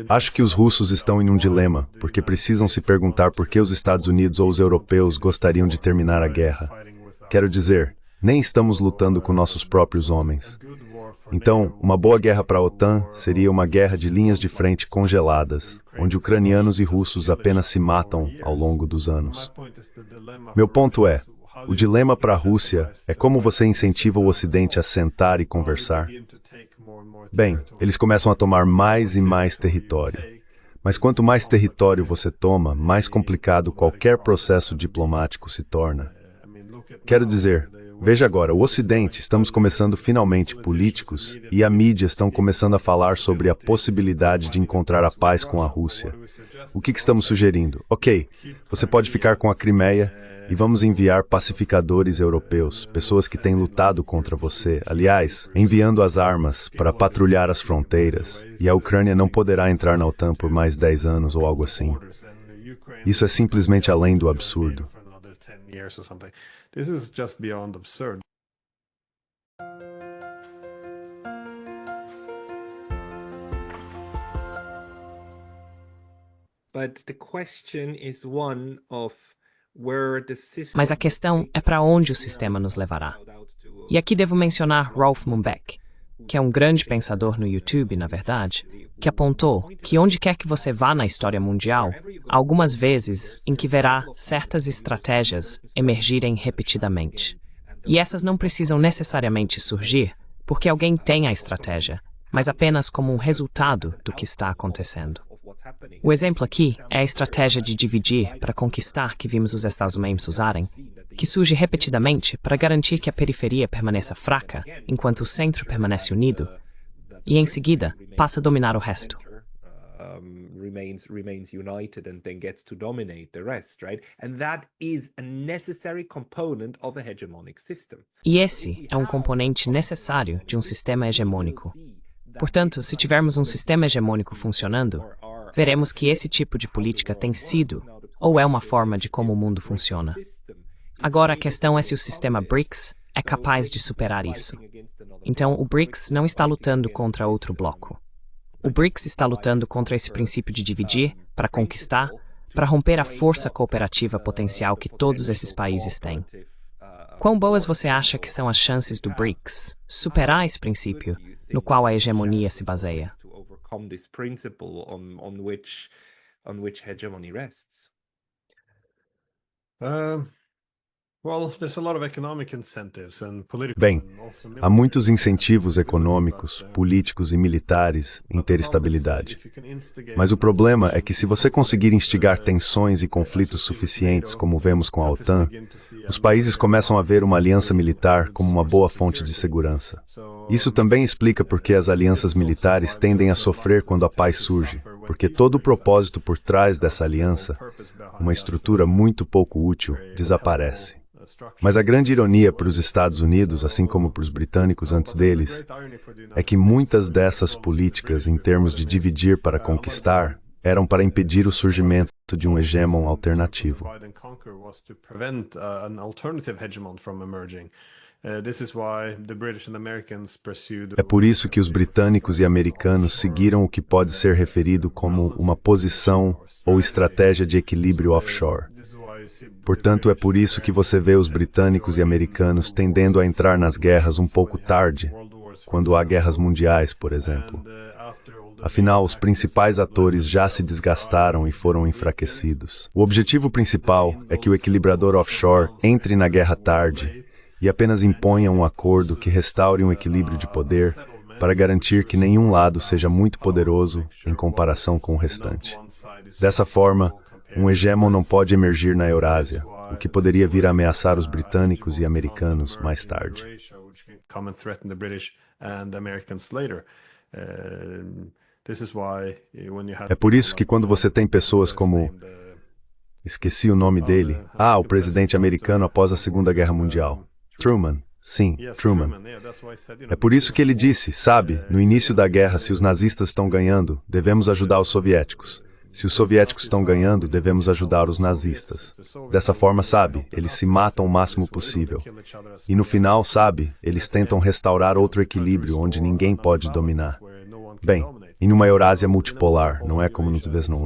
Acho que os russos estão em um dilema, porque precisam se perguntar por que os Estados Unidos ou os europeus gostariam de terminar a guerra. Quero dizer, nem estamos lutando com nossos próprios homens. Então, uma boa guerra para a OTAN seria uma guerra de linhas de frente congeladas, onde ucranianos e russos apenas se matam ao longo dos anos. Meu ponto é, o dilema para a Rússia é como você incentiva o Ocidente a sentar e conversar. Bem, eles começam a tomar mais e mais território. Mas quanto mais território você toma, mais complicado qualquer processo diplomático se torna. Quero dizer, veja agora, o Ocidente, estamos começando finalmente políticos e a mídia estão começando a falar sobre a possibilidade de encontrar a paz com a Rússia. O que estamos sugerindo? Ok, você pode ficar com a Crimeia e vamos enviar pacificadores europeus, pessoas que têm lutado contra você, aliás, enviando as armas para patrulhar as fronteiras, e a Ucrânia não poderá entrar na OTAN por mais 10 anos ou algo assim. Isso é simplesmente além do absurdo. This is just beyond absurd. Mas a questão é para onde o sistema nos levará. E aqui devo mencionar Rolf Mumbeck, que é um grande pensador no YouTube, na verdade, que apontou que onde quer que você vá na história mundial, há algumas vezes em que verá certas estratégias emergirem repetidamente. E essas não precisam necessariamente surgir porque alguém tem a estratégia, mas apenas como um resultado do que está acontecendo. O exemplo aqui é a estratégia de dividir para conquistar que vimos os Estados Unidos usarem, que surge repetidamente para garantir que a periferia permaneça fraca, enquanto o centro permanece unido, e em seguida passa a dominar o resto. Remains united and then gets to dominate the rest, right? And that is a necessary component of a hegemonic system. E esse é um componente necessário de um sistema hegemônico. Portanto, se tivermos um sistema hegemônico funcionando, veremos que esse tipo de política tem sido, ou é uma forma de como o mundo funciona. Agora, a questão é se o sistema BRICS é capaz de superar isso. Então, o BRICS não está lutando contra outro bloco. O BRICS está lutando contra esse princípio de dividir, para conquistar, para romper a força cooperativa potencial que todos esses países têm. Quão boas você acha que são as chances do BRICS superar esse princípio, no qual a hegemonia se baseia? Bem, há muitos incentivos econômicos, políticos e militares em ter estabilidade. Mas o problema é que se você conseguir instigar tensões e conflitos suficientes, como vemos com a OTAN, os países começam a ver uma aliança militar como uma boa fonte de segurança. Isso também explica por que as alianças militares tendem a sofrer quando a paz surge, porque todo o propósito por trás dessa aliança, uma estrutura muito pouco útil, desaparece. Mas a grande ironia para os Estados Unidos, assim como para os britânicos antes deles, é que muitas dessas políticas, em termos de dividir para conquistar, eram para impedir o surgimento de um hegemon alternativo. É por isso que os britânicos e americanos seguiram o que pode ser referido como uma posição ou estratégia de equilíbrio offshore. Portanto, é por isso que você vê os britânicos e americanos tendendo a entrar nas guerras um pouco tarde, quando há guerras mundiais, por exemplo. Afinal, os principais atores já se desgastaram e foram enfraquecidos. O objetivo principal é que o equilibrador offshore entre na guerra tarde e apenas imponha um acordo que restaure um equilíbrio de poder para garantir que nenhum lado seja muito poderoso em comparação com o restante. Dessa forma, um hegemon não pode emergir na Eurásia, o que poderia vir a ameaçar os britânicos e americanos mais tarde. É por isso que quando você tem pessoas como... Esqueci o nome dele. O presidente americano após a Segunda Guerra Mundial. Truman. Sim, Truman. É por isso que ele disse, sabe, no início da guerra, se os nazistas estão ganhando, devemos ajudar os soviéticos. Se os soviéticos estão ganhando, devemos ajudar os nazistas. Dessa forma, sabe, eles se matam o máximo possível. E no final, sabe, eles tentam restaurar outro equilíbrio onde ninguém pode dominar. Bem, em uma Eurásia multipolar, não é como nos Vietnã.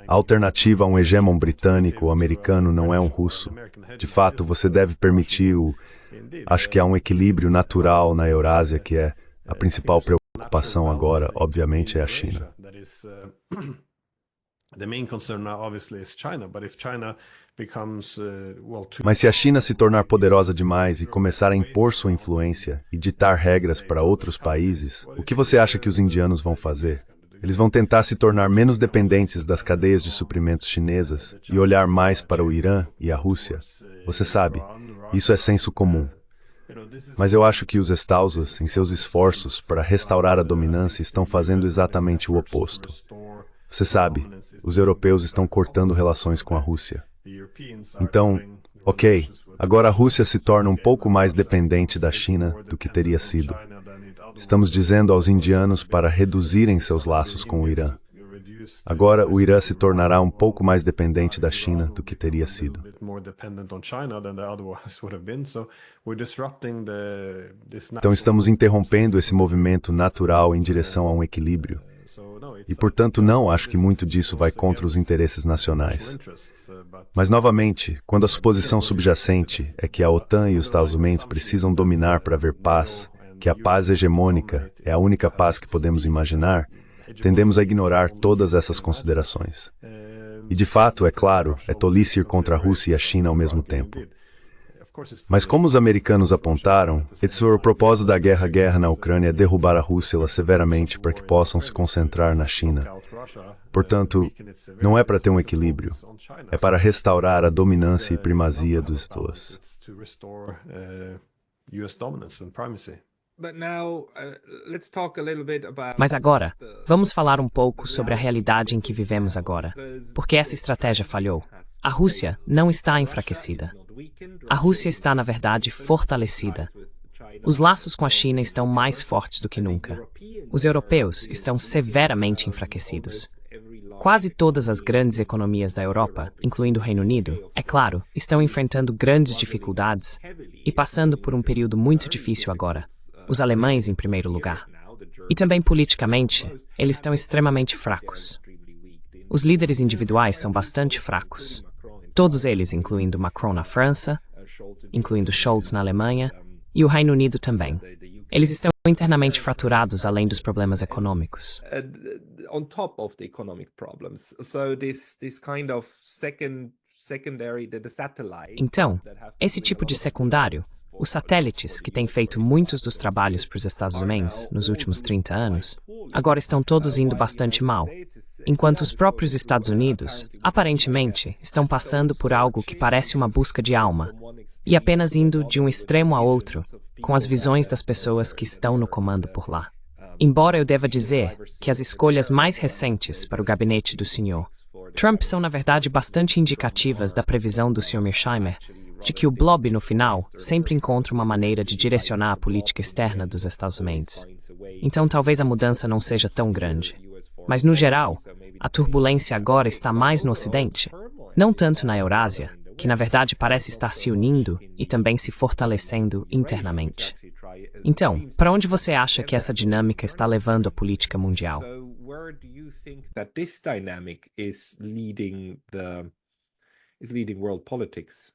A alternativa a um hegemon britânico ou americano não é um russo. De fato, você deve permitir Acho que há um equilíbrio natural na Eurásia que é a principal preocupação agora, obviamente, é a China. Mas se a China se tornar poderosa demais e começar a impor sua influência e ditar regras para outros países, o que você acha que os indianos vão fazer? Eles vão tentar se tornar menos dependentes das cadeias de suprimentos chinesas e olhar mais para o Irã e a Rússia. Você sabe, isso é senso comum. Mas eu acho que os Estados, em seus esforços para restaurar a dominância, estão fazendo exatamente o oposto. Você sabe, os europeus estão cortando relações com a Rússia. Então, ok, agora a Rússia se torna um pouco mais dependente da China do que teria sido. Estamos dizendo aos indianos para reduzirem seus laços com o Irã. Agora o Irã se tornará um pouco mais dependente da China do que teria sido. Então estamos interrompendo esse movimento natural em direção a um equilíbrio. E, portanto, não acho que muito disso vai contra os interesses nacionais. Mas, novamente, quando a suposição subjacente é que a OTAN e os Estados Unidos precisam dominar para haver paz, que a paz hegemônica é a única paz que podemos imaginar, tendemos a ignorar todas essas considerações. E, de fato, é claro, é tolice ir contra a Rússia e a China ao mesmo tempo. Mas como os americanos apontaram, o propósito da guerra na Ucrânia é derrubar a Rússia severamente para que possam se concentrar na China. Portanto, não é para ter um equilíbrio, é para restaurar a dominância e primazia dos Estados. Mas agora, vamos falar um pouco sobre a realidade em que vivemos agora, porque essa estratégia falhou. A Rússia não está enfraquecida. A Rússia está, na verdade, fortalecida. Os laços com a China estão mais fortes do que nunca. Os europeus estão severamente enfraquecidos. Quase todas as grandes economias da Europa, incluindo o Reino Unido, é claro, estão enfrentando grandes dificuldades e passando por um período muito difícil agora. Os alemães, em primeiro lugar. E também politicamente, eles estão extremamente fracos. Os líderes individuais são bastante fracos. Todos eles, incluindo Macron na França, incluindo Scholz na Alemanha, e o Reino Unido também. Eles estão internamente fraturados além dos problemas econômicos. On top of the economic problems. So this kind of secondary, the satellite. Então, esse tipo de secundário, os satélites que têm feito muitos dos trabalhos para os Estados Unidos nos últimos 30 anos, agora estão todos indo bastante mal. Enquanto os próprios Estados Unidos, aparentemente, estão passando por algo que parece uma busca de alma, e apenas indo de um extremo a outro, com as visões das pessoas que estão no comando por lá. Embora eu deva dizer que as escolhas mais recentes para o gabinete do Sr. Trump são, na verdade, bastante indicativas da previsão do Sr. Mearsheimer de que o blob, no final, sempre encontra uma maneira de direcionar a política externa dos Estados Unidos. Então, talvez a mudança não seja tão grande. Mas, no geral, a turbulência agora está mais no Ocidente, não tanto na Eurásia, que na verdade parece estar se unindo e também se fortalecendo internamente. Então, para onde você acha que essa dinâmica está levando a política mundial? Where do you think that this dynamic is leading world politics?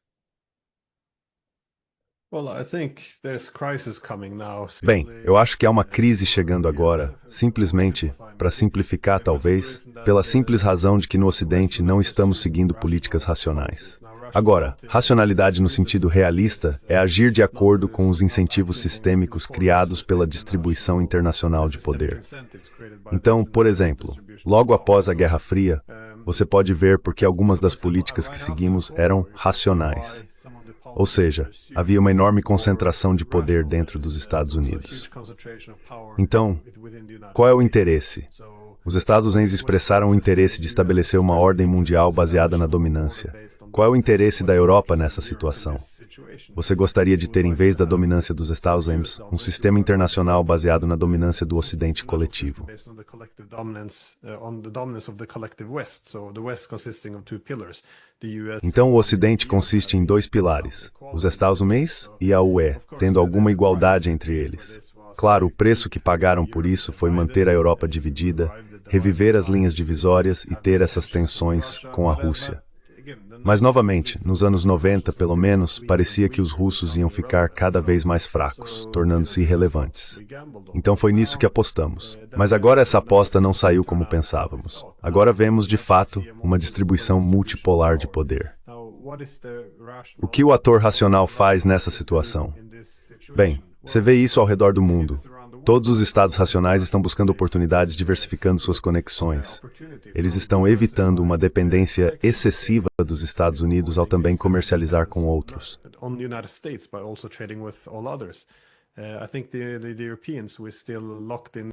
Bem, eu acho que há uma crise chegando agora, simplesmente, para simplificar talvez, pela simples razão de que no Ocidente não estamos seguindo políticas racionais. Agora, racionalidade no sentido realista é agir de acordo com os incentivos sistêmicos criados pela distribuição internacional de poder. Então, por exemplo, logo após a Guerra Fria, você pode ver porque algumas das políticas que seguimos eram racionais. Ou seja, havia uma enorme concentração de poder dentro dos Estados Unidos. Então, qual é o interesse? Os Estados Unidos expressaram o interesse de estabelecer uma ordem mundial baseada na dominância. Qual é o interesse da Europa nessa situação? Você gostaria de ter, em vez da dominância dos Estados Unidos, um sistema internacional baseado na dominância do Ocidente coletivo. Então, o Ocidente consiste em dois pilares, os Estados Unidos e a UE, tendo alguma igualdade entre eles. Claro, o preço que pagaram por isso foi manter a Europa dividida, reviver as linhas divisórias e ter essas tensões com a Rússia. Mas, novamente, nos anos 90, pelo menos, parecia que os russos iam ficar cada vez mais fracos, tornando-se irrelevantes. Então foi nisso que apostamos. Mas agora essa aposta não saiu como pensávamos. Agora vemos, de fato, uma distribuição multipolar de poder. O que o ator racional faz nessa situação? Bem, você vê isso ao redor do mundo. Todos os estados racionais estão buscando oportunidades, diversificando suas conexões. Eles estão evitando uma dependência excessiva dos Estados Unidos ao também comercializar com outros.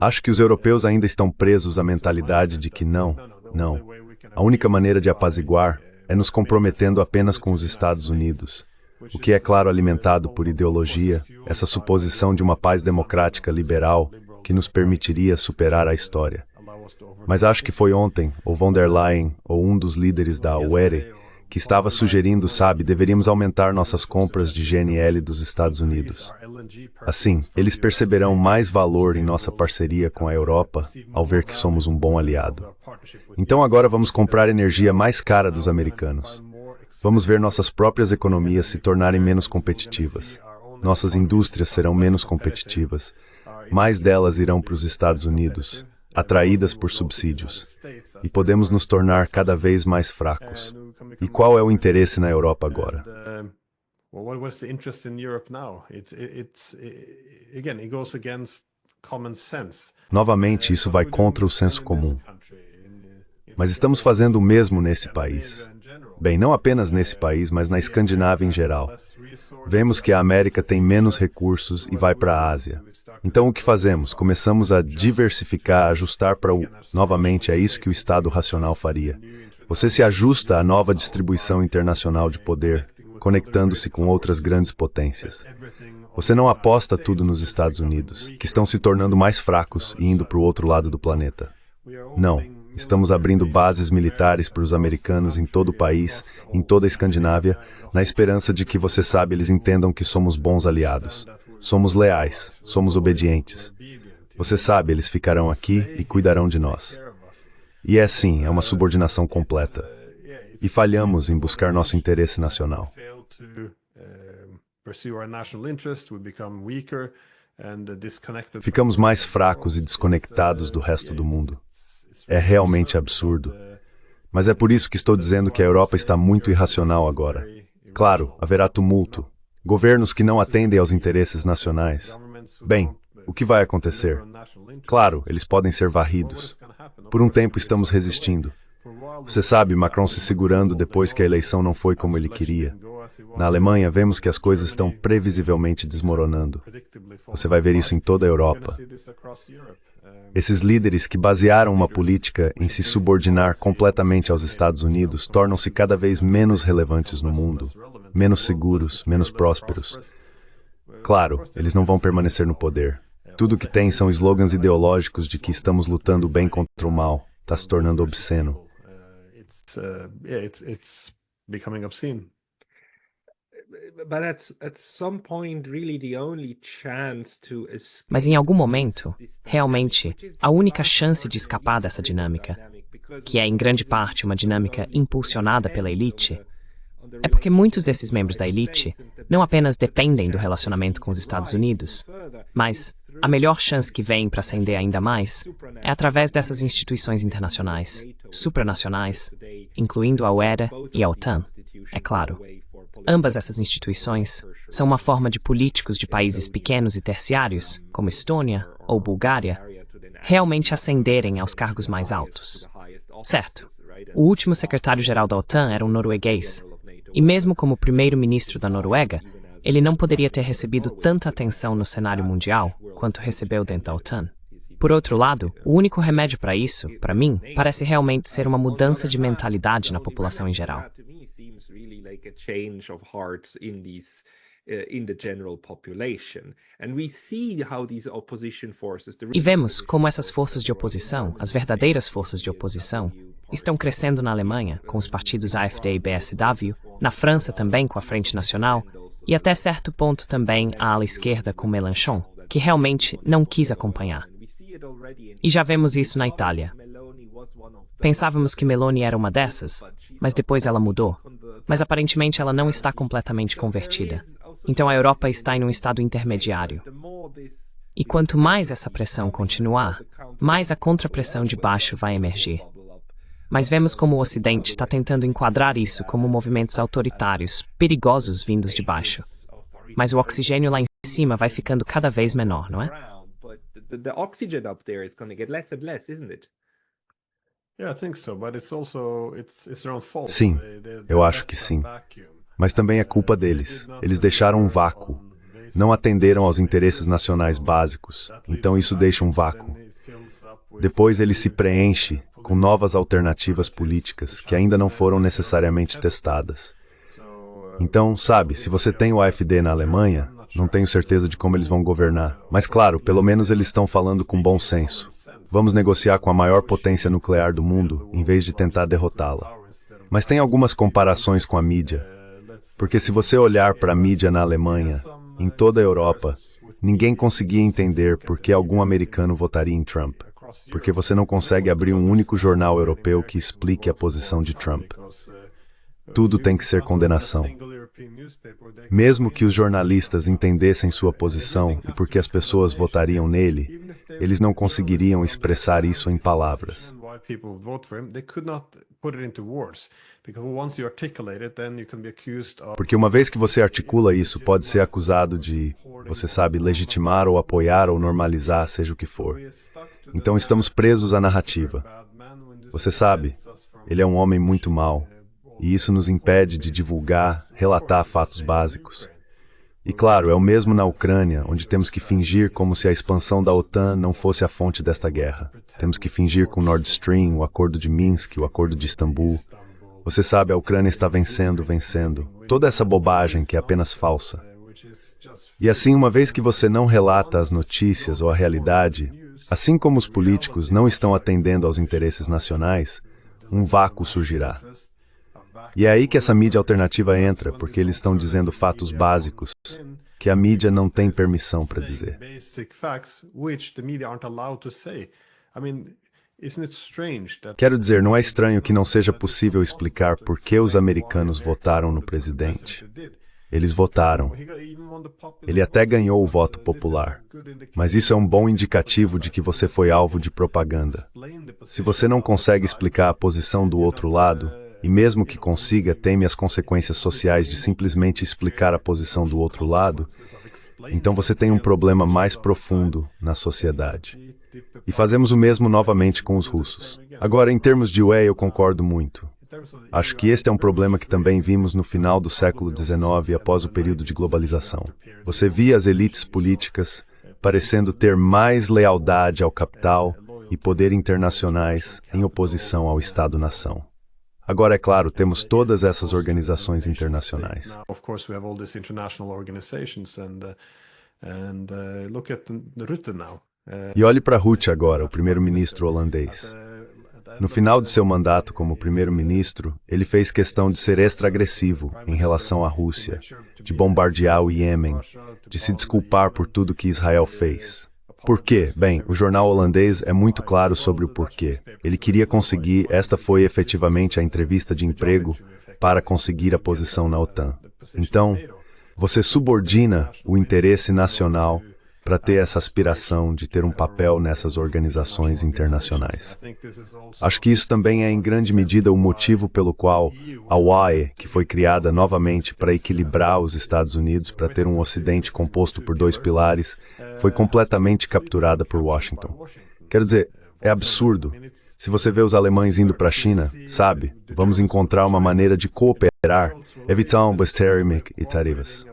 Acho que os europeus ainda estão presos à mentalidade de que não. A única maneira de apaziguar é nos comprometendo apenas com os Estados Unidos. O que é claro alimentado por ideologia, essa suposição de uma paz democrática liberal que nos permitiria superar a história. Mas acho que foi ontem, ou von der Leyen, ou um dos líderes da UERE, que estava sugerindo, deveríamos aumentar nossas compras de GNL dos Estados Unidos. Assim, eles perceberão mais valor em nossa parceria com a Europa ao ver que somos um bom aliado. Então agora vamos comprar energia mais cara dos americanos. Vamos ver nossas próprias economias se tornarem menos competitivas. Nossas indústrias serão menos competitivas. Mais delas irão para os Estados Unidos, atraídas por subsídios. E podemos nos tornar cada vez mais fracos. E qual é o interesse na Europa agora? Novamente, isso vai contra o senso comum. Mas estamos fazendo o mesmo nesse país. Bem, não apenas nesse país, mas na Escandinávia em geral. Vemos que a América tem menos recursos e vai para a Ásia. Então o que fazemos? Começamos a diversificar, ajustar para o... Novamente, é isso que o Estado racional faria. Você se ajusta à nova distribuição internacional de poder, conectando-se com outras grandes potências. Você não aposta tudo nos Estados Unidos, que estão se tornando mais fracos e indo para o outro lado do planeta. Não. Estamos abrindo bases militares para os americanos em todo o país, em toda a Escandinávia, na esperança de que, eles entendam que somos bons aliados. Somos leais, somos obedientes. Eles ficarão aqui e cuidarão de nós. E é uma subordinação completa. E falhamos em buscar nosso interesse nacional. Ficamos mais fracos e desconectados do resto do mundo. É realmente absurdo. Mas é por isso que estou dizendo que a Europa está muito irracional agora. Claro, haverá tumulto. Governos que não atendem aos interesses nacionais. Bem, o que vai acontecer? Claro, eles podem ser varridos. Por um tempo estamos resistindo. Macron se segurando depois que a eleição não foi como ele queria. Na Alemanha, vemos que as coisas estão previsivelmente desmoronando. Você vai ver isso em toda a Europa. Esses líderes que basearam uma política em se subordinar completamente aos Estados Unidos tornam-se cada vez menos relevantes no mundo, menos seguros, menos prósperos. Claro, eles não vão permanecer no poder. Tudo que tem são slogans ideológicos de que estamos lutando bem contra o mal. Está se tornando obsceno. Mas em algum momento, realmente, a única chance de escapar dessa dinâmica, que é em grande parte uma dinâmica impulsionada pela elite, é porque muitos desses membros da elite não apenas dependem do relacionamento com os Estados Unidos, mas a melhor chance que vem para ascender ainda mais é através dessas instituições internacionais, supranacionais, incluindo a UERA e a OTAN, é claro. Ambas essas instituições são uma forma de políticos de países pequenos e terciários, como Estônia ou Bulgária, realmente ascenderem aos cargos mais altos. Certo, o último secretário-geral da OTAN era um norueguês, e mesmo como primeiro-ministro da Noruega, ele não poderia ter recebido tanta atenção no cenário mundial quanto recebeu dentro da OTAN. Por outro lado, o único remédio para isso, para mim, parece realmente ser uma mudança de mentalidade na população em geral. E vemos como essas forças de oposição, as verdadeiras forças de oposição, estão crescendo na Alemanha, com os partidos AfD e BSW, na França também com a Frente Nacional, e até certo ponto também a ala esquerda com Mélenchon, que realmente não quis acompanhar. E já vemos isso na Itália. Pensávamos que Meloni era uma dessas, mas depois ela mudou. Mas aparentemente ela não está completamente convertida. Então a Europa está em um estado intermediário. E quanto mais essa pressão continuar, mais a contrapressão de baixo vai emergir. Mas vemos como o Ocidente está tentando enquadrar isso como movimentos autoritários, perigosos vindos de baixo. Mas o oxigênio lá em cima vai ficando cada vez menor, não é? The oxygen up there is going to get less and less, isn't it? Yeah, I think so, but it's their own fault. Sim, They eu acho left que that sim. vacuum. Mas também é culpa deles. Eles deixaram um vácuo. Não atenderam aos interesses nacionais básicos. Então isso deixa um vácuo. Depois ele se preenche com novas alternativas políticas que ainda não foram necessariamente testadas. Então, sabe, se você tem o AfD na Alemanha, não tenho certeza de como eles vão governar. Mas claro, pelo menos eles estão falando com bom senso. Vamos negociar com a maior potência nuclear do mundo, em vez de tentar derrotá-la. Mas tem algumas comparações com a mídia. Porque se você olhar para a mídia na Alemanha, em toda a Europa, ninguém conseguia entender por que algum americano votaria em Trump. Porque você não consegue abrir um único jornal europeu que explique a posição de Trump. Tudo tem que ser condenação. Mesmo que os jornalistas entendessem sua posição e por que as pessoas votariam nele, eles não conseguiriam expressar isso em palavras. Porque uma vez que você articula isso, pode ser acusado de, você sabe, legitimar ou apoiar ou normalizar, seja o que for. Então estamos presos à narrativa. Você sabe, ele é um homem muito mau. E isso nos impede de divulgar, relatar fatos básicos. E claro, é o mesmo na Ucrânia, onde temos que fingir como se a expansão da OTAN não fosse a fonte desta guerra. Temos que fingir com o Nord Stream, o acordo de Minsk, o acordo de Istambul. Você sabe, a Ucrânia está vencendo. Toda essa bobagem que é apenas falsa. E assim, uma vez que você não relata as notícias ou a realidade, assim como os políticos não estão atendendo aos interesses nacionais, um vácuo surgirá. E é aí que essa mídia alternativa entra, porque eles estão dizendo fatos básicos que a mídia não tem permissão para dizer. Quero dizer, não é estranho que não seja possível explicar por que os americanos votaram no presidente. Eles votaram. Ele até ganhou o voto popular. Mas isso é um bom indicativo de que você foi alvo de propaganda. Se você não consegue explicar a posição do outro lado, e mesmo que consiga, teme as consequências sociais de simplesmente explicar a posição do outro lado, então você tem um problema mais profundo na sociedade. E fazemos o mesmo novamente com os russos. Agora, em termos de UE, eu concordo muito. Acho que este é um problema que também vimos no final do século XIX, após o período de globalização. Você via as elites políticas parecendo ter mais lealdade ao capital e poder internacionais em oposição ao Estado-nação. Agora, é claro, temos todas essas organizações internacionais. E olhe para Rutte agora, o primeiro-ministro holandês. No final de seu mandato como primeiro-ministro, ele fez questão de ser extra-agressivo em relação à Rússia, de bombardear o Iêmen, de se desculpar por tudo que Israel fez. Por quê? Bem, o jornal holandês é muito claro sobre o porquê. Ele queria conseguir, esta foi efetivamente a entrevista de emprego para conseguir a posição na OTAN. Então, você subordina o interesse nacional para ter essa aspiração de ter um papel nessas organizações internacionais. Acho que isso também é em grande medida o motivo pelo qual a UAE, que foi criada novamente para equilibrar os Estados Unidos, para ter um Ocidente composto por dois pilares, foi completamente capturada por Washington. Quero dizer, é absurdo. Se você vê os alemães indo para a China, sabe, vamos encontrar uma maneira de cooperar, evitando Besterimic e tarifas.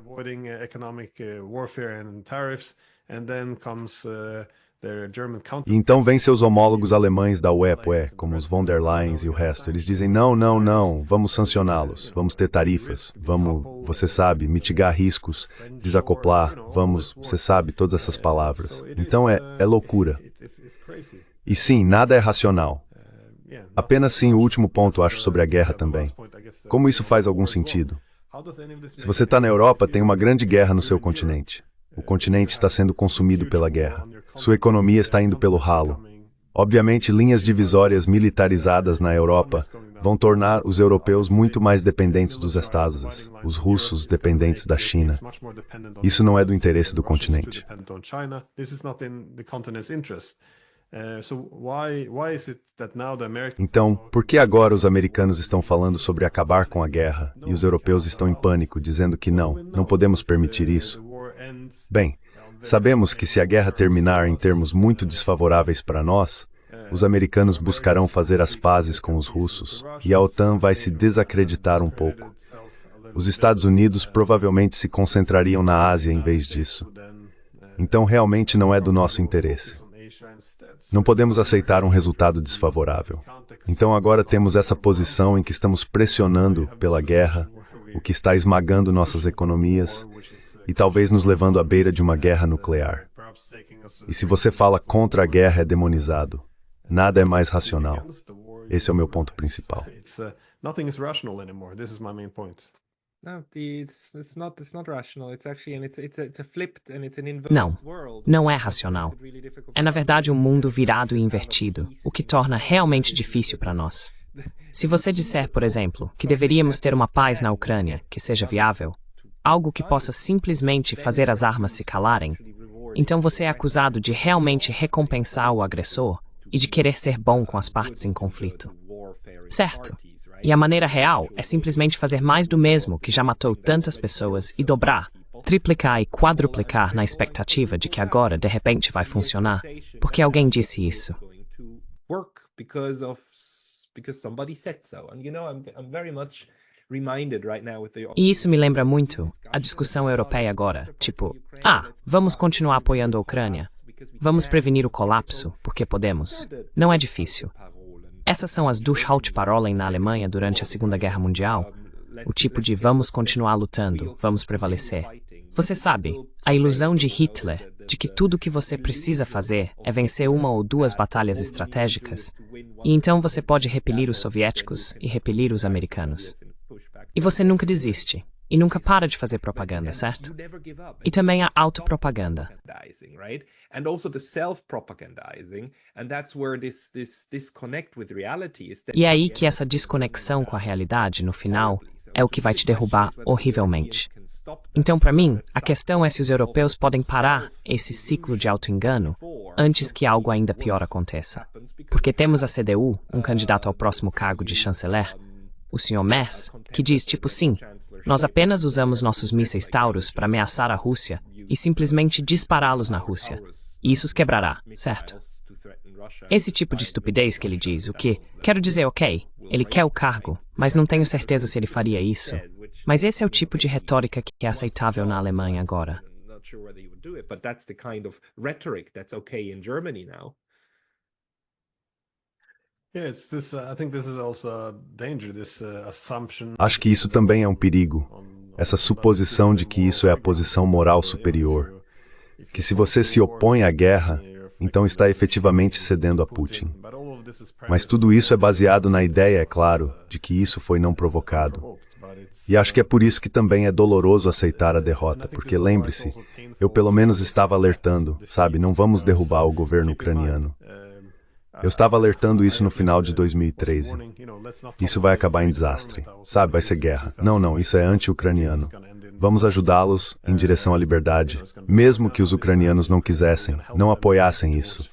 E então vem seus homólogos alemães da UE, como os von der Leyen e o resto. Eles dizem, não, vamos sancioná-los, vamos ter tarifas, vamos, você sabe, mitigar riscos, desacoplar, vamos, você sabe, todas essas palavras. Então é loucura. E sim, nada é racional. Apenas sim, o último ponto acho sobre a guerra também. Como isso faz algum sentido? Se você está na Europa, tem uma grande guerra no seu continente. O continente está sendo consumido pela guerra. Sua economia está indo pelo ralo. Obviamente, linhas divisórias militarizadas na Europa vão tornar os europeus muito mais dependentes dos Estados, os russos dependentes da China. Isso não é do interesse do continente. Então, por que agora os americanos estão falando sobre acabar com a guerra e os europeus estão em pânico, dizendo que não podemos permitir isso? Bem, sabemos que se a guerra terminar em termos muito desfavoráveis para nós, os americanos buscarão fazer as pazes com os russos e a OTAN vai se desacreditar um pouco. Os Estados Unidos provavelmente se concentrariam na Ásia em vez disso. Então, realmente não é do nosso interesse. Não podemos aceitar um resultado desfavorável. Então, agora temos essa posição em que estamos pressionando pela guerra, o que está esmagando nossas economias e talvez nos levando à beira de uma guerra nuclear. E se você fala contra a guerra, é demonizado. Nada é mais racional. Esse é o meu ponto principal. Nothing is rational anymore. This is my main point. No, it's not rational. It's actually it's a flipped and it's an Não, inverted world. não é racional. É, na verdade, um mundo virado e invertido, o que torna realmente difícil para nós. Se você disser, por exemplo, que deveríamos ter uma paz na Ucrânia que seja viável, algo que possa simplesmente fazer as armas se calarem, então você é acusado de realmente recompensar o agressor e de querer ser bom com as partes em conflito. Certo? E a maneira real é simplesmente fazer mais do mesmo que já matou tantas pessoas e dobrar, triplicar e quadruplicar na expectativa de que agora, de repente, vai funcionar, porque alguém disse isso. E isso me lembra muito a discussão europeia agora, tipo, vamos continuar apoiando a Ucrânia, vamos prevenir o colapso, porque podemos. Não é difícil. Essas são as Durchhalteparolen na Alemanha durante a Segunda Guerra Mundial. O tipo de vamos continuar lutando, vamos prevalecer. Você sabe, a ilusão de Hitler de que tudo o que você precisa fazer é vencer uma ou duas batalhas estratégicas, e então você pode repelir os soviéticos e repelir os americanos. E você nunca desiste. E nunca para de fazer propaganda, certo? E também a autopropaganda. E é aí que essa desconexão com a realidade, no final, é o que vai te derrubar horrivelmente. Então, para mim, a questão é se os europeus podem parar esse ciclo de auto-engano antes que algo ainda pior aconteça. Porque temos a CDU, um candidato ao próximo cargo de chanceler, o Sr. Merz, que diz tipo sim, nós apenas usamos nossos mísseis Taurus para ameaçar a Rússia e simplesmente dispará-los na Rússia. E isso os quebrará, certo? Esse tipo de estupidez que ele diz, o que, quero dizer, ok, ele quer o cargo, mas não tenho certeza se ele faria isso. Mas esse é o tipo de retórica que é aceitável na Alemanha agora. Acho que isso também é um perigo. Essa suposição de que isso é a posição moral superior. Que se você se opõe à guerra, então está efetivamente cedendo a Putin. Mas tudo isso é baseado na ideia, é claro, de que isso foi não provocado. E acho que é por isso que também é doloroso aceitar a derrota, porque lembre-se, eu pelo menos estava alertando, sabe, não vamos derrubar o governo ucraniano. Eu estava alertando isso no final de 2013. Isso vai acabar em desastre. Sabe, vai ser guerra. Não, isso é anti-ucraniano. Vamos ajudá-los em direção à liberdade, mesmo que os ucranianos não quisessem, não apoiassem isso.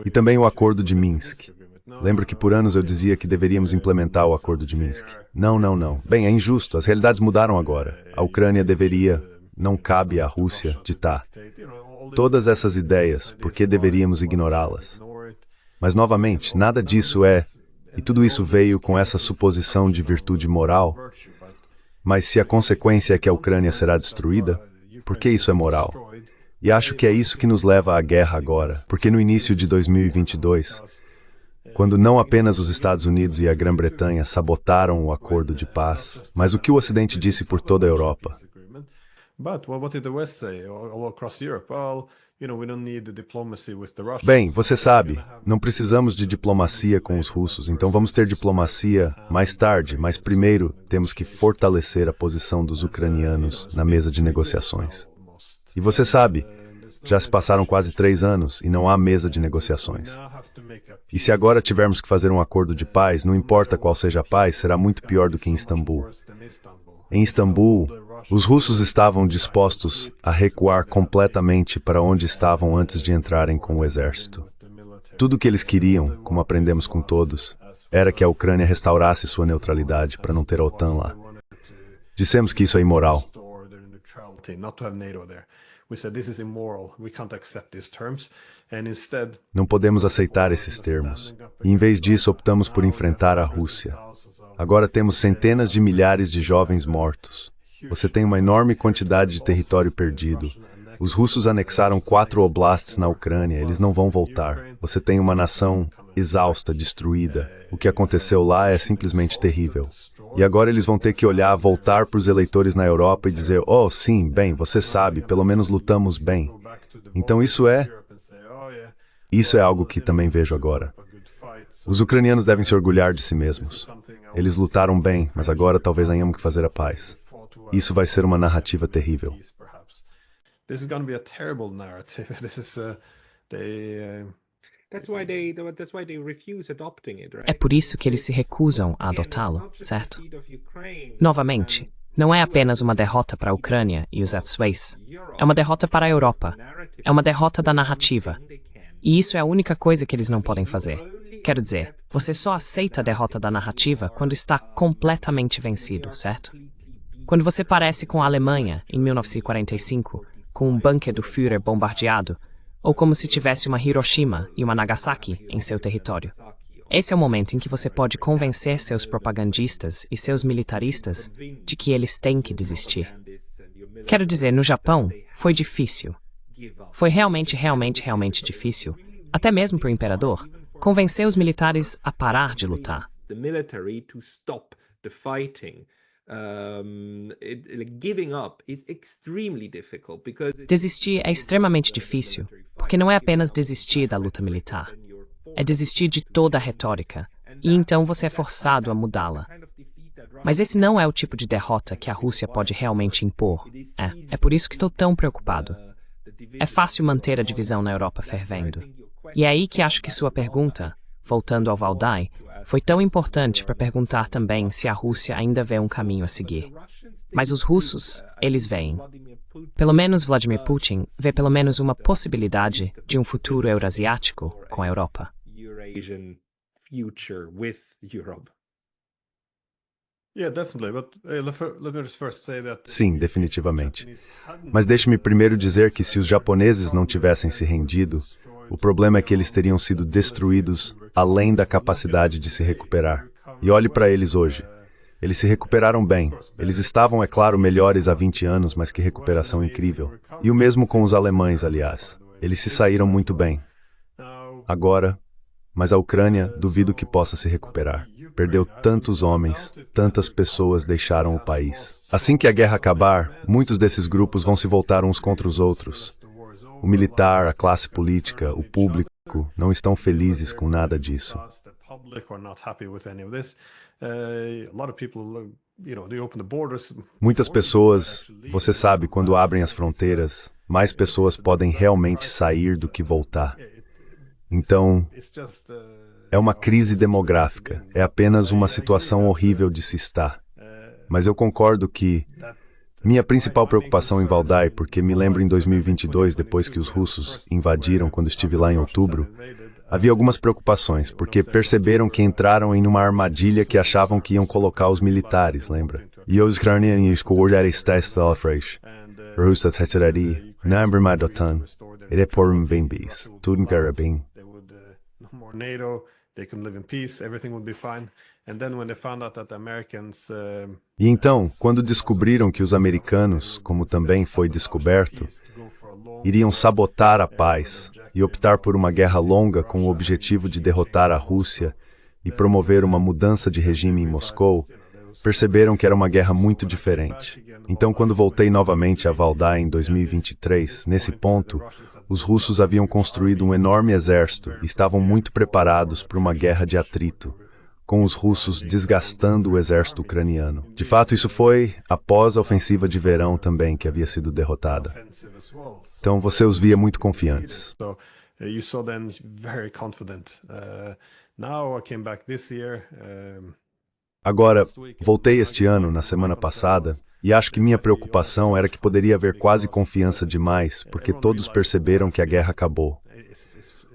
E também o Acordo de Minsk. Lembro que por anos eu dizia que deveríamos implementar o Acordo de Minsk. Não. Bem, é injusto, as realidades mudaram agora. A Ucrânia deveria... Não cabe à Rússia ditar. Todas essas ideias, por que deveríamos ignorá-las? Mas, novamente, nada disso é... E tudo isso veio com essa suposição de virtude moral. Mas se a consequência é que a Ucrânia será destruída, por que isso é moral? E acho que é isso que nos leva à guerra agora. Porque no início de 2022, quando não apenas os Estados Unidos e a Grã-Bretanha sabotaram o acordo de paz, mas o que o Ocidente disse por toda a Europa, But what did the West say all across Europe? Well, we don't need the diplomacy with the Russians. Bem, você sabe, não precisamos de diplomacia com os russos, então vamos ter diplomacia mais tarde, mas primeiro temos que fortalecer a posição dos ucranianos na mesa de negociações. E você sabe, já se passaram quase 3 anos e não há mesa de negociações. E se agora tivermos que fazer um acordo de paz, não importa qual seja a paz, será muito pior do que em Istambul. Em Istambul, os russos estavam dispostos a recuar completamente para onde estavam antes de entrarem com o exército. Tudo o que eles queriam, como aprendemos com todos, era que a Ucrânia restaurasse sua neutralidade para não ter a OTAN lá. Dissemos que isso é imoral. Não podemos aceitar esses termos. E em vez disso, optamos por enfrentar a Rússia. Agora temos centenas de milhares de jovens mortos. Você tem uma enorme quantidade de território perdido. Os russos anexaram 4 oblasts na Ucrânia, eles não vão voltar. Você tem uma nação exausta, destruída. O que aconteceu lá é simplesmente terrível. E agora eles vão ter que voltar para os eleitores na Europa e dizer, oh, sim, bem, você sabe, pelo menos lutamos bem. Então isso é algo que também vejo agora. Os ucranianos devem se orgulhar de si mesmos. Eles lutaram bem, mas agora talvez tenhamos que fazer a paz. Isso vai ser uma narrativa terrível. This is going to be a terrible narrative. É por isso que eles se recusam a adotá-lo, certo? Novamente, não é apenas uma derrota para a Ucrânia e os Suez. É uma derrota para a Europa. É uma derrota da narrativa. E isso é a única coisa que eles não podem fazer. Quero dizer, você só aceita a derrota da narrativa quando está completamente vencido, certo? Quando você parece com a Alemanha, em 1945, com um bunker do Führer bombardeado, ou como se tivesse uma Hiroshima e uma Nagasaki em seu território. Esse é o momento em que você pode convencer seus propagandistas e seus militaristas de que eles têm que desistir. Quero dizer, no Japão, foi difícil. Foi realmente difícil, até mesmo para o imperador, convencer os militares a parar de lutar. Desistir é extremamente difícil, porque não é apenas desistir da luta militar. É desistir de toda a retórica, e então você é forçado a mudá-la. Mas esse não é o tipo de derrota que a Rússia pode realmente impor. É por isso que estou tão preocupado. É fácil manter a divisão na Europa fervendo. E é aí que acho que sua pergunta, voltando ao Valdai, foi tão importante para perguntar também se a Rússia ainda vê um caminho a seguir. Mas os russos, eles veem. Pelo menos Vladimir Putin vê pelo menos uma possibilidade de um futuro eurasiático com a Europa. Sim, definitivamente. Mas deixe-me primeiro dizer que se os japoneses não tivessem se rendido, o problema é que eles teriam sido destruídos além da capacidade de se recuperar. E olhe para eles hoje. Eles se recuperaram bem. Eles estavam, é claro, melhores há 20 anos, mas que recuperação incrível. E o mesmo com os alemães, aliás. Eles se saíram muito bem. Agora, mas a Ucrânia, duvido que possa se recuperar. Perdeu tantos homens, tantas pessoas deixaram o país. Assim que a guerra acabar, muitos desses grupos vão se voltar uns contra os outros. O militar, a classe política, o público não estão felizes com nada disso. Muitas pessoas, você sabe, quando abrem as fronteiras, mais pessoas podem realmente sair do que voltar. Então, é uma crise demográfica, é apenas uma situação horrível de se estar. Mas eu concordo que minha principal preocupação em Valdai, porque me lembro em 2022, depois que os russos invadiram, quando estive lá em outubro, havia algumas preocupações, porque perceberam que entraram em uma armadilha que achavam que iam colocar os militares, lembra? E os ucranianos coordenaram esta frente. Rusta tetrari, number madotan, ele por bem bis, tudo era bem. E então, quando descobriram que os americanos, como também foi descoberto, iriam sabotar a paz e optar por uma guerra longa com o objetivo de derrotar a Rússia e promover uma mudança de regime em Moscou, perceberam que era uma guerra muito diferente. Então, quando voltei novamente a Valdai em 2023, nesse ponto, os russos haviam construído um enorme exército e estavam muito preparados para uma guerra de atrito, com os russos desgastando o exército ucraniano. De fato, isso foi após a ofensiva de verão também, que havia sido derrotada. Então, você os via muito confiantes. You saw them very confident. Now I came back this year. Agora, voltei este ano, na semana passada, e acho que minha preocupação era que poderia haver quase confiança demais, porque todos perceberam que a guerra acabou.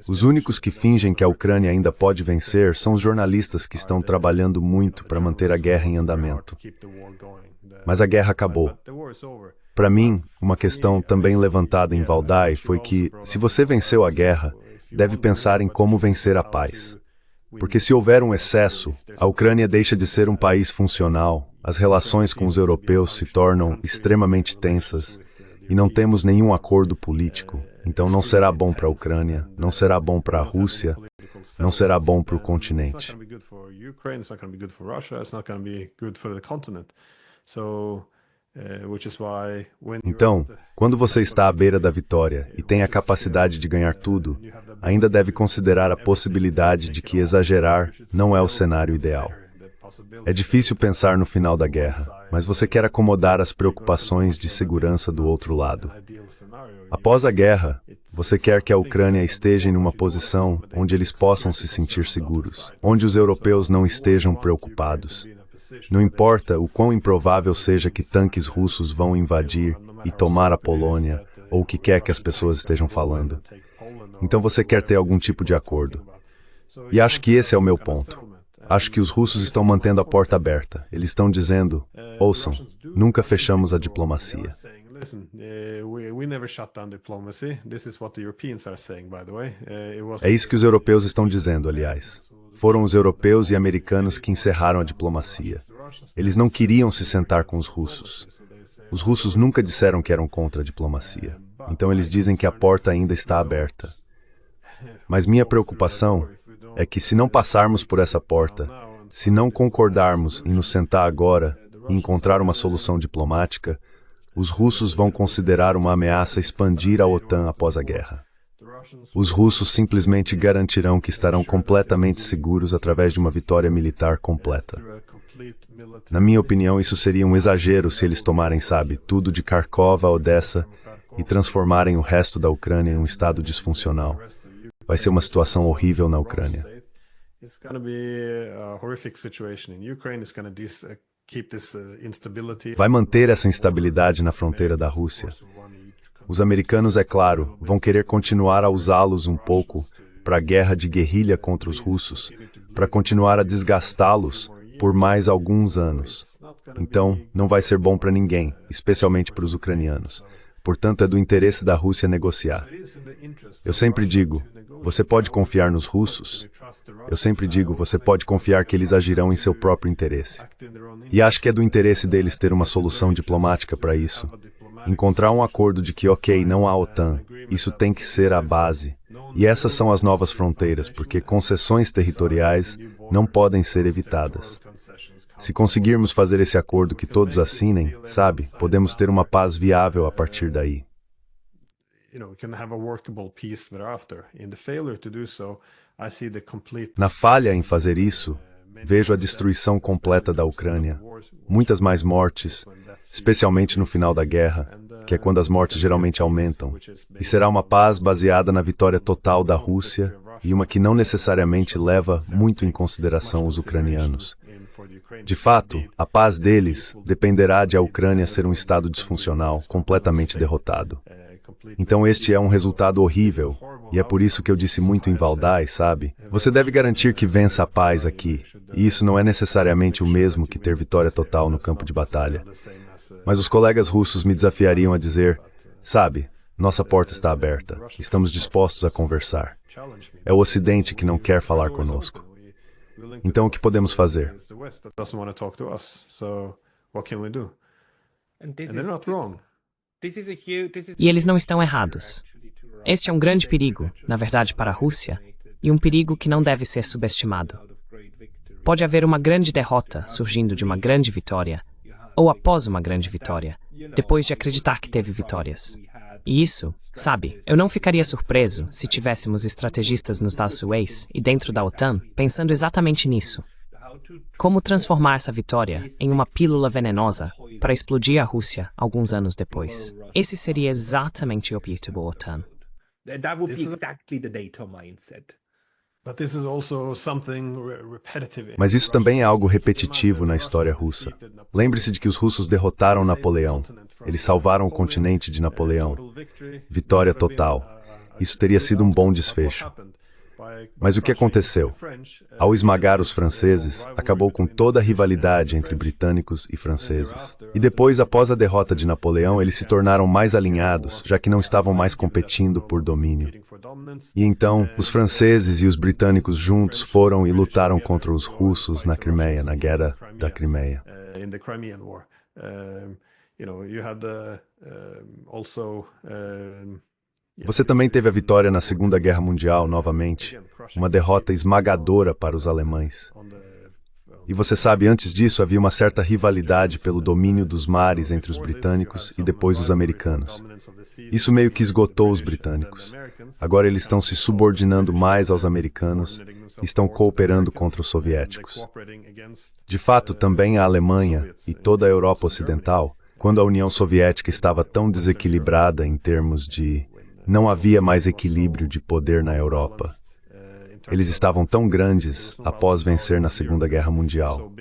Os únicos que fingem que a Ucrânia ainda pode vencer são os jornalistas que estão trabalhando muito para manter a guerra em andamento. Mas a guerra acabou. Para mim, uma questão também levantada em Valdai foi que, se você venceu a guerra, deve pensar em como vencer a paz. Porque se houver um excesso, a Ucrânia deixa de ser um país funcional, as relações com os europeus se tornam extremamente tensas e não temos nenhum acordo político. Então não será bom para a Ucrânia, não será bom para a Rússia, não será bom para o continente. Então, quando você está à beira da vitória e tem a capacidade de ganhar tudo, ainda deve considerar a possibilidade de que exagerar não é o cenário ideal. É difícil pensar no final da guerra, mas você quer acomodar as preocupações de segurança do outro lado. Após a guerra, você quer que a Ucrânia esteja em uma posição onde eles possam se sentir seguros, onde os europeus não estejam preocupados. Não importa o quão improvável seja que tanques russos vão invadir e tomar a Polônia, ou o que quer que as pessoas estejam falando. Então você quer ter algum tipo de acordo. E acho que esse é o meu ponto. Acho que os russos estão mantendo a porta aberta. Eles estão dizendo, ouçam, nunca fechamos a diplomacia. É isso que os europeus estão dizendo, aliás. Foram os europeus e americanos que encerraram a diplomacia. Eles não queriam se sentar com os russos. Os russos nunca disseram que eram contra a diplomacia. Então eles dizem que a porta ainda está aberta. Mas minha preocupação é que se não passarmos por essa porta, se não concordarmos em nos sentar agora e encontrar uma solução diplomática, os russos vão considerar uma ameaça expandir a OTAN após a guerra. Os russos simplesmente garantirão que estarão completamente seguros através de uma vitória militar completa. Na minha opinião, isso seria um exagero se eles tomarem, tudo de Kharkov a Odessa e transformarem o resto da Ucrânia em um estado disfuncional. Vai ser uma situação horrível na Ucrânia. Vai manter essa instabilidade na fronteira da Rússia. Os americanos, é claro, vão querer continuar a usá-los um pouco para a guerra de guerrilha contra os russos, para continuar a desgastá-los por mais alguns anos. Então, não vai ser bom para ninguém, especialmente para os ucranianos. Portanto, é do interesse da Rússia negociar. Eu sempre digo, você pode confiar nos russos? Eu sempre digo, você pode confiar que eles agirão em seu próprio interesse. E acho que é do interesse deles ter uma solução diplomática para isso. Encontrar um acordo de que, ok, não há OTAN, isso tem que ser a base. E essas são as novas fronteiras, porque concessões territoriais não podem ser evitadas. Se conseguirmos fazer esse acordo que todos assinem, podemos ter uma paz viável a partir daí. Na falha em fazer isso, vejo a destruição completa da Ucrânia, muitas mais mortes, especialmente no final da guerra, que é quando as mortes geralmente aumentam, e será uma paz baseada na vitória total da Rússia e uma que não necessariamente leva muito em consideração os ucranianos. De fato, a paz deles dependerá de a Ucrânia ser um estado disfuncional, completamente derrotado. Então este é um resultado horrível, e é por isso que eu disse muito em Valdai, Você deve garantir que vença a paz aqui, e isso não é necessariamente o mesmo que ter vitória total no campo de batalha. Mas os colegas russos me desafiariam a dizer, nossa porta está aberta, estamos dispostos a conversar. É o Ocidente que não quer falar conosco. Então o que podemos fazer? E eles não estão errados. Este é um grande perigo, na verdade, para a Rússia, e um perigo que não deve ser subestimado. Pode haver uma grande derrota surgindo de uma grande vitória, ou após uma grande vitória, depois de acreditar que teve vitórias. E isso, sabe, eu não ficaria surpreso se tivéssemos estrategistas nos da Suez e dentro da OTAN pensando exatamente nisso. Como transformar essa vitória em uma pílula venenosa para explodir a Rússia alguns anos depois. Esse seria exatamente o objetivo da OTAN. That would be exactly the NATO mindset. Mas isso também é algo repetitivo na história russa. Lembre-se de que os russos derrotaram Napoleão. Eles salvaram o continente de Napoleão. Vitória total. Isso teria sido um bom desfecho. Mas o que aconteceu? Ao esmagar os franceses, acabou com toda a rivalidade entre britânicos e franceses. E depois, após a derrota de Napoleão, eles se tornaram mais alinhados, já que não estavam mais competindo por domínio. E então, os franceses e os britânicos juntos foram e lutaram contra os russos na Crimeia, na Guerra da Crimeia. Você também teve a vitória na Segunda Guerra Mundial, novamente, uma derrota esmagadora para os alemães. E você sabe, antes disso havia uma certa rivalidade pelo domínio dos mares entre os britânicos e depois os americanos. Isso meio que esgotou os britânicos. Agora eles estão se subordinando mais aos americanos e estão cooperando contra os soviéticos. De fato, também a Alemanha e toda a Europa Ocidental, quando a União Soviética estava tão desequilibrada em termos de... não havia mais equilíbrio de poder na Europa. Eles estavam tão grandes após vencer na Segunda Guerra Mundial.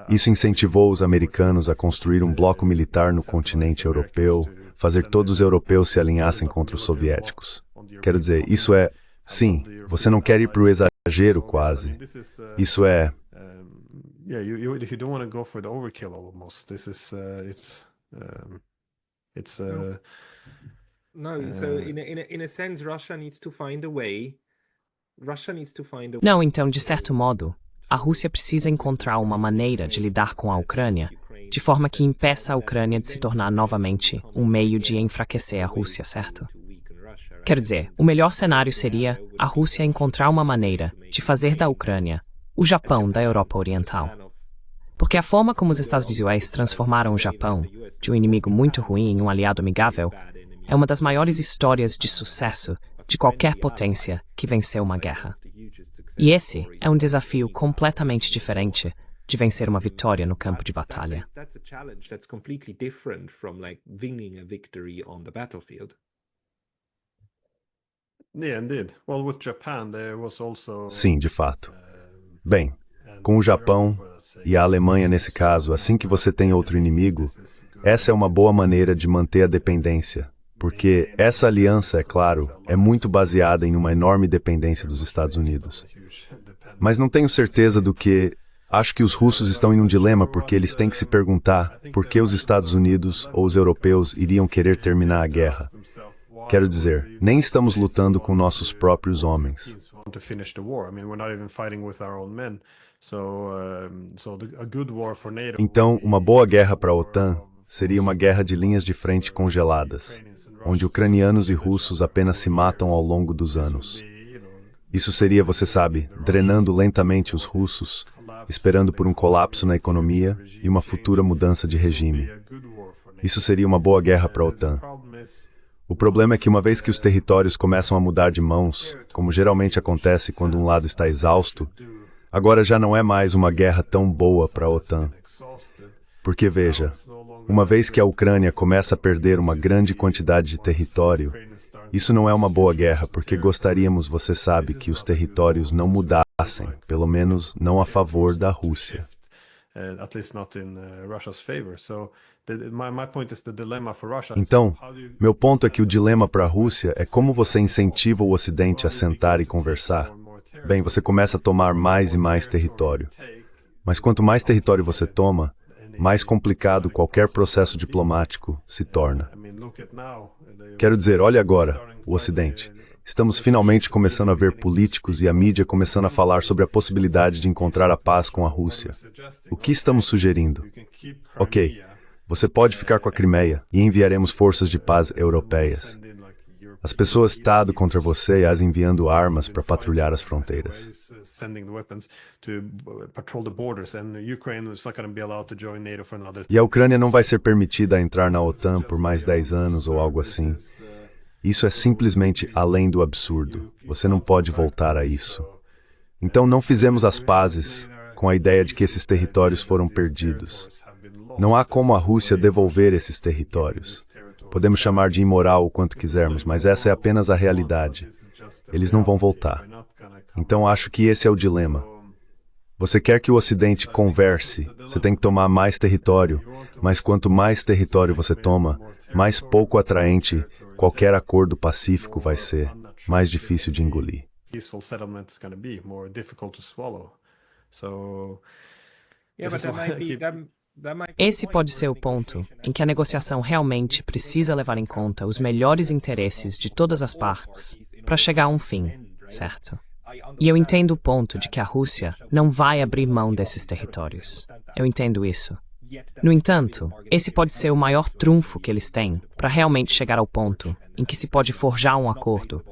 Isso incentivou os americanos a construir um bloco militar no continente europeu, fazer todos os europeus se alinhassem contra os soviéticos. Quero dizer, isso é... Sim, você não quer ir para o exagero quase. Isso é... No, so in a sense, Russia needs to find a way. Não, então, de certo modo, a Rússia precisa encontrar uma maneira de lidar com a Ucrânia, de forma que impeça a Ucrânia de se tornar novamente um meio de enfraquecer a Rússia, certo? Quer dizer, o melhor cenário seria a Rússia encontrar uma maneira de fazer da Ucrânia o Japão da Europa Oriental. Porque a forma como os Estados Unidos transformaram o Japão, de um inimigo muito ruim em um aliado amigável, é uma das maiores histórias de sucesso de qualquer potência que venceu uma guerra. E esse é um desafio completamente diferente de vencer uma vitória no campo de batalha. Sim, de fato. Bem, com o Japão e a Alemanha nesse caso, assim que você tem outro inimigo, essa é uma boa maneira de manter a dependência. Porque essa aliança, é claro, é muito baseada em uma enorme dependência dos Estados Unidos. Mas não tenho certeza do que... Acho que os russos estão em um dilema porque eles têm que se perguntar por que os Estados Unidos ou os europeus iriam querer terminar a guerra. Quero dizer, nem estamos lutando com nossos próprios homens. Então, uma boa guerra para a OTAN seria uma guerra de linhas de frente congeladas, onde ucranianos e russos apenas se matam ao longo dos anos. Isso seria, você sabe, drenando lentamente os russos, esperando por um colapso na economia e uma futura mudança de regime. Isso seria uma boa guerra para a OTAN. O problema é que uma vez que os territórios começam a mudar de mãos, como geralmente acontece quando um lado está exausto, agora já não é mais uma guerra tão boa para a OTAN. Porque, veja, uma vez que a Ucrânia começa a perder uma grande quantidade de território, isso não é uma boa guerra, porque gostaríamos, você sabe, que os territórios não mudassem, pelo menos não a favor da Rússia. Então, meu ponto é que o dilema para a Rússia é como você incentiva o Ocidente a sentar e conversar. Bem, você começa a tomar mais e mais território. Mas quanto mais território você toma, mais complicado qualquer processo diplomático se torna. Quero dizer, olhe agora, o Ocidente. Estamos finalmente começando a ver políticos e a mídia começando a falar sobre a possibilidade de encontrar a paz com a Rússia. O que estamos sugerindo? Ok, você pode ficar com a Crimeia e enviaremos forças de paz europeias. As pessoas estado contra você e as enviando armas para patrulhar as fronteiras. E a Ucrânia não vai ser permitida a entrar na OTAN por mais 10 anos ou algo assim. Isso é simplesmente além do absurdo. Você não pode voltar a isso. Então não fizemos as pazes com a ideia de que esses territórios foram perdidos. Não há como a Rússia devolver esses territórios. Podemos chamar de imoral o quanto quisermos, mas essa é apenas a realidade. Eles não vão voltar. Então acho que esse é o dilema. Você quer que o Ocidente converse, você tem que tomar mais território, mas quanto mais território você toma, mais pouco atraente qualquer acordo pacífico vai ser, mais difícil de engolir. Esse pode ser o ponto em que a negociação realmente precisa levar em conta os melhores interesses de todas as partes para chegar a um fim, certo? E eu entendo o ponto de que a Rússia não vai abrir mão desses territórios. Eu entendo isso. No entanto, esse pode ser o maior trunfo que eles têm para realmente chegar ao ponto em que se pode forjar um acordo,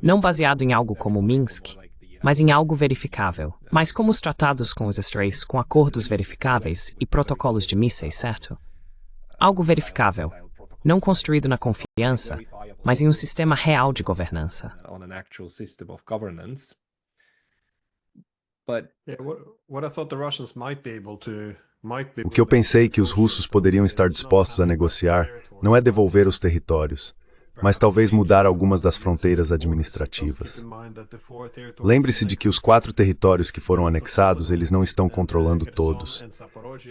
não baseado em algo como Minsk, mas em algo verificável. Mas como os tratados com os Straits, com acordos verificáveis e protocolos de mísseis, certo? Algo verificável, não construído na confiança, mas em um sistema real de governança. O que eu pensei que os russos poderiam estar dispostos a negociar não é devolver os territórios, mas talvez mudar algumas das fronteiras administrativas. Lembre-se de que os 4 territórios que foram anexados, eles não estão controlando todos.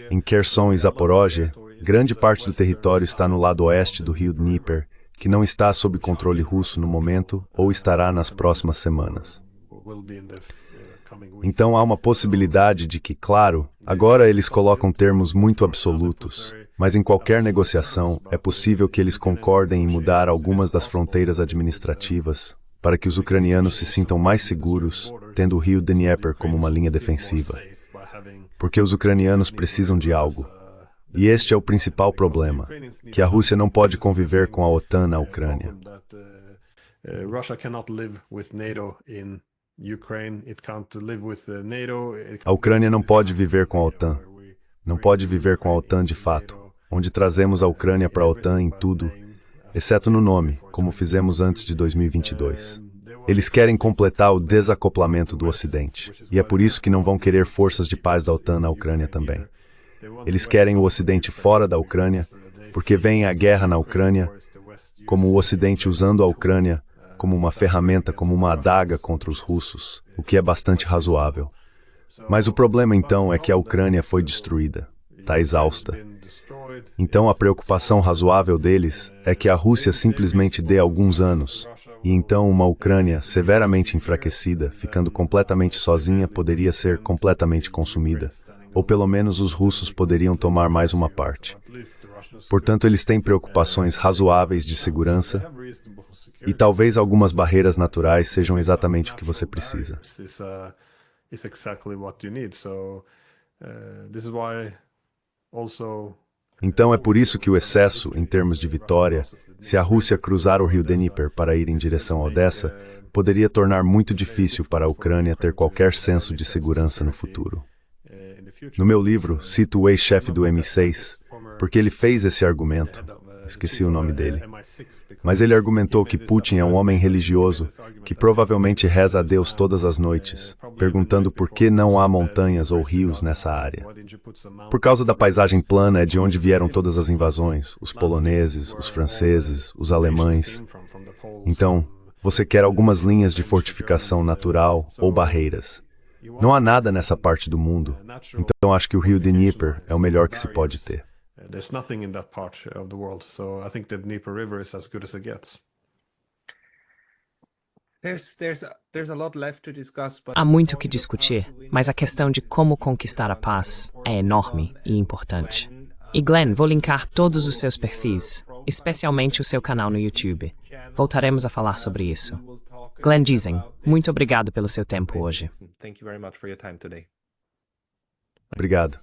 Em Kherson e Zaporozhye, grande parte do território está no lado oeste do rio Dnieper, que não está sob controle russo no momento ou estará nas próximas semanas. Então há uma possibilidade de que, claro, agora eles colocam termos muito absolutos, mas em qualquer negociação é possível que eles concordem em mudar algumas das fronteiras administrativas para que os ucranianos se sintam mais seguros, tendo o rio Dnieper como uma linha defensiva. Porque os ucranianos precisam de algo. E este é o principal problema, que a Rússia não pode conviver com a OTAN na Ucrânia. A Ucrânia não pode viver com a OTAN. Não pode viver com a OTAN de fato, onde trazemos a Ucrânia para a OTAN em tudo, exceto no nome, como fizemos antes de 2022. Eles querem completar o desacoplamento do Ocidente, e é por isso que não vão querer forças de paz da OTAN na Ucrânia também. Eles querem o Ocidente fora da Ucrânia, porque veem a guerra na Ucrânia como o Ocidente usando a Ucrânia como uma ferramenta, como uma adaga contra os russos, o que é bastante razoável. Mas o problema então é que a Ucrânia foi destruída, está exausta. Então a preocupação razoável deles é que a Rússia simplesmente dê alguns anos, e então uma Ucrânia severamente enfraquecida, ficando completamente sozinha, poderia ser completamente consumida, ou pelo menos os russos poderiam tomar mais uma parte. Portanto, eles têm preocupações razoáveis de segurança, e talvez algumas barreiras naturais sejam exatamente o que você precisa. Então é por isso que o excesso, em termos de vitória, se a Rússia cruzar o rio Dnieper para ir em direção a Odessa, poderia tornar muito difícil para a Ucrânia ter qualquer senso de segurança no futuro. No meu livro, cito o ex-chefe do MI6, porque ele fez esse argumento. Esqueci o nome dele. Mas ele argumentou que Putin é um homem religioso que provavelmente reza a Deus todas as noites, perguntando por que não há montanhas ou rios nessa área. Por causa da paisagem plana é de onde vieram todas as invasões, os poloneses, os franceses, os alemães. Então, você quer algumas linhas de fortificação natural ou barreiras. Não há nada nessa parte do mundo, então acho que o rio Dnieper é o melhor que se pode ter. There's nothing in that part of the world, so I think the Dnieper River is as good as it gets. Há muito o que discutir, mas a questão de como conquistar a paz é enorme e importante. E Glenn, vou linkar todos os seus perfis, especialmente o seu canal no YouTube. Voltaremos a falar sobre isso. Glenn Giesen, muito obrigado pelo seu tempo hoje. Obrigado.